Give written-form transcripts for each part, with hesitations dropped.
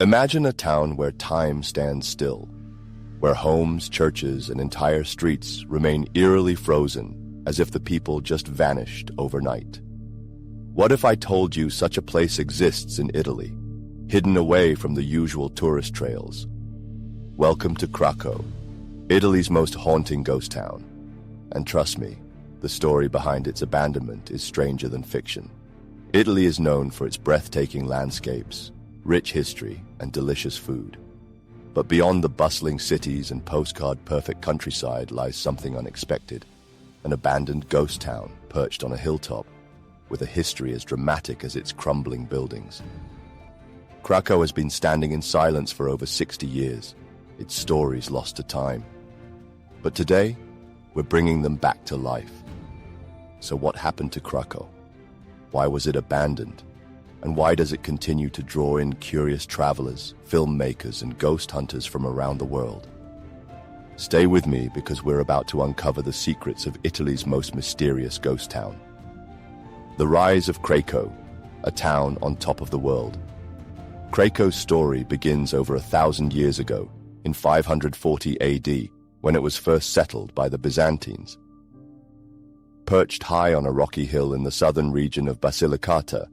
Imagine a town where time stands still, where homes, churches, and entire streets remain eerily frozen as if the people just vanished overnight. What if I told you such a place exists in Italy, hidden away from the usual tourist trails? Welcome to Craco, Italy's most haunting ghost town. And trust me, the story behind its abandonment is stranger than fiction. Italy is known for its breathtaking landscapes, rich history, and delicious food. But beyond the bustling cities and postcard-perfect countryside lies something unexpected, an abandoned ghost town perched on a hilltop with a history as dramatic as its crumbling buildings. Craco has been standing in silence for over 60 years, its stories lost to time. But today, we're bringing them back to life. So what happened to Craco? Why was it abandoned? And why does it continue to draw in curious travelers, filmmakers, and ghost hunters from around the world? Stay with me because we're about to uncover the secrets of Italy's most mysterious ghost town. The rise of Craco, a town on top of the world. Craco's story begins over 1,000 years ago, in 540 AD, when it was first settled by the Byzantines. Perched high on a rocky hill in the southern region of Basilicata,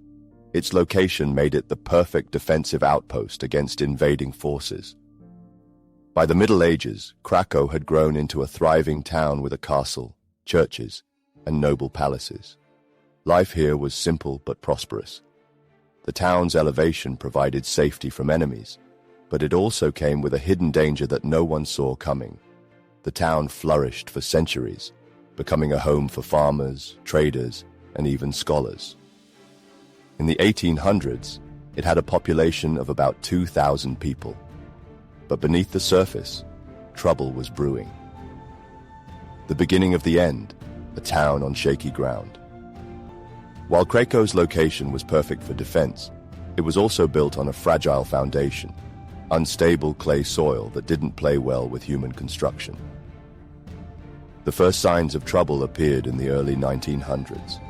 its location made it the perfect defensive outpost against invading forces. By the Middle Ages, Craco had grown into a thriving town with a castle, churches, and noble palaces. Life here was simple but prosperous. The town's elevation provided safety from enemies, but it also came with a hidden danger that no one saw coming. The town flourished for centuries, becoming a home for farmers, traders, and even scholars. In the 1800s, it had a population of about 2,000 people. But beneath the surface, trouble was brewing. The beginning of the end, a town on shaky ground. While Craco's location was perfect for defense, it was also built on a fragile foundation, unstable clay soil that didn't play well with human construction. The first signs of trouble appeared in the early 1900s.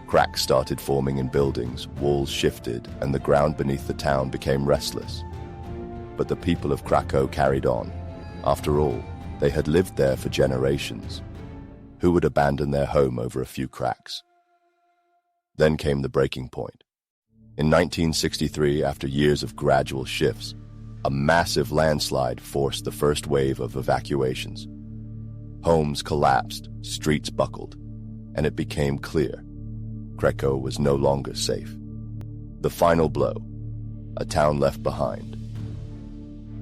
Cracks started forming in buildings, walls shifted, and the ground beneath the town became restless. But the people of Craco carried on. After all, they had lived there for generations. Who would abandon their home over a few cracks? Then came the breaking point. In 1963, after years of gradual shifts, a massive landslide forced the first wave of evacuations. Homes collapsed, streets buckled, and it became clear Craco was no longer safe. The final blow, a town left behind.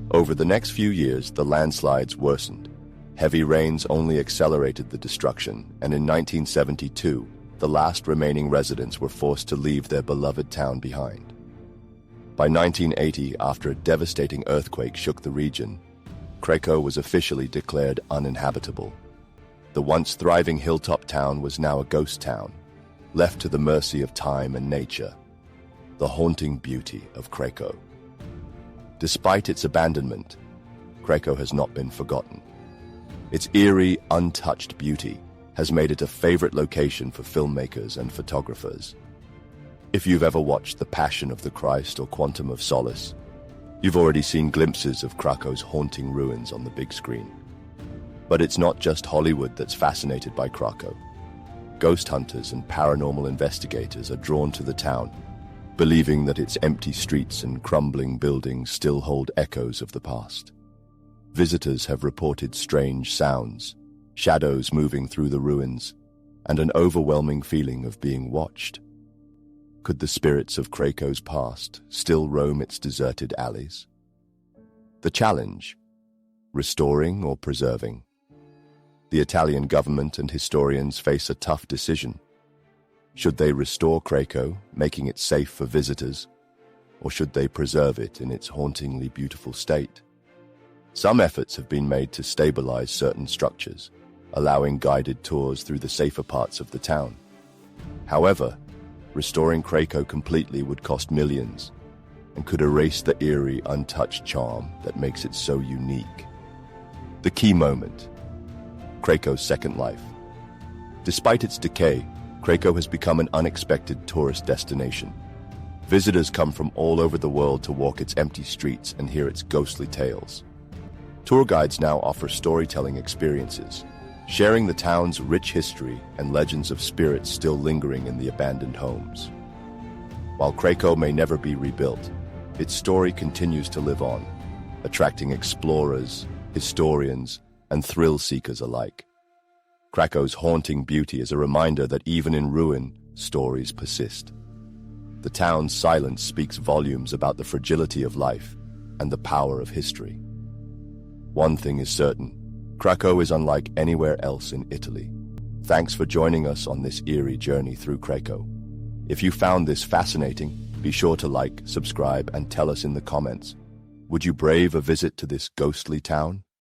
Over the next few years, the landslides worsened. Heavy rains only accelerated the destruction, and in 1972, the last remaining residents were forced to leave their beloved town behind. By 1980, after a devastating earthquake shook the region, Craco was officially declared uninhabitable. The once thriving hilltop town was now a ghost town, left to the mercy of time and nature. The haunting beauty of Craco. Despite its abandonment, Craco has not been forgotten. Its eerie, untouched beauty has made it a favorite location for filmmakers and photographers. If you've ever watched The Passion of the Christ or Quantum of Solace, you've already seen glimpses of Craco's haunting ruins on the big screen. But it's not just Hollywood that's fascinated by Craco. Ghost hunters and paranormal investigators are drawn to the town, believing that its empty streets and crumbling buildings still hold echoes of the past. Visitors have reported strange sounds, shadows moving through the ruins, and an overwhelming feeling of being watched. Could the spirits of Craco's past still roam its deserted alleys? The challenge: restoring or preserving? The Italian government and historians face a tough decision. Should they restore Craco, making it safe for visitors, or should they preserve it in its hauntingly beautiful state? Some efforts have been made to stabilize certain structures, allowing guided tours through the safer parts of the town. However, restoring Craco completely would cost millions and could erase the eerie, untouched charm that makes it so unique. The key moment: Craco's second life. Despite its decay, Craco has become an unexpected tourist destination. Visitors come from all over the world to walk its empty streets and hear its ghostly tales. Tour guides now offer storytelling experiences, sharing the town's rich history and legends of spirits still lingering in the abandoned homes. While Craco may never be rebuilt, its story continues to live on, attracting explorers, historians, and thrill-seekers alike. Craco's haunting beauty is a reminder that even in ruin, stories persist. The town's silence speaks volumes about the fragility of life and the power of history. One thing is certain, Craco is unlike anywhere else in Italy. Thanks for joining us on this eerie journey through Craco. If you found this fascinating, be sure to like, subscribe, and tell us in the comments. Would you brave a visit to this ghostly town?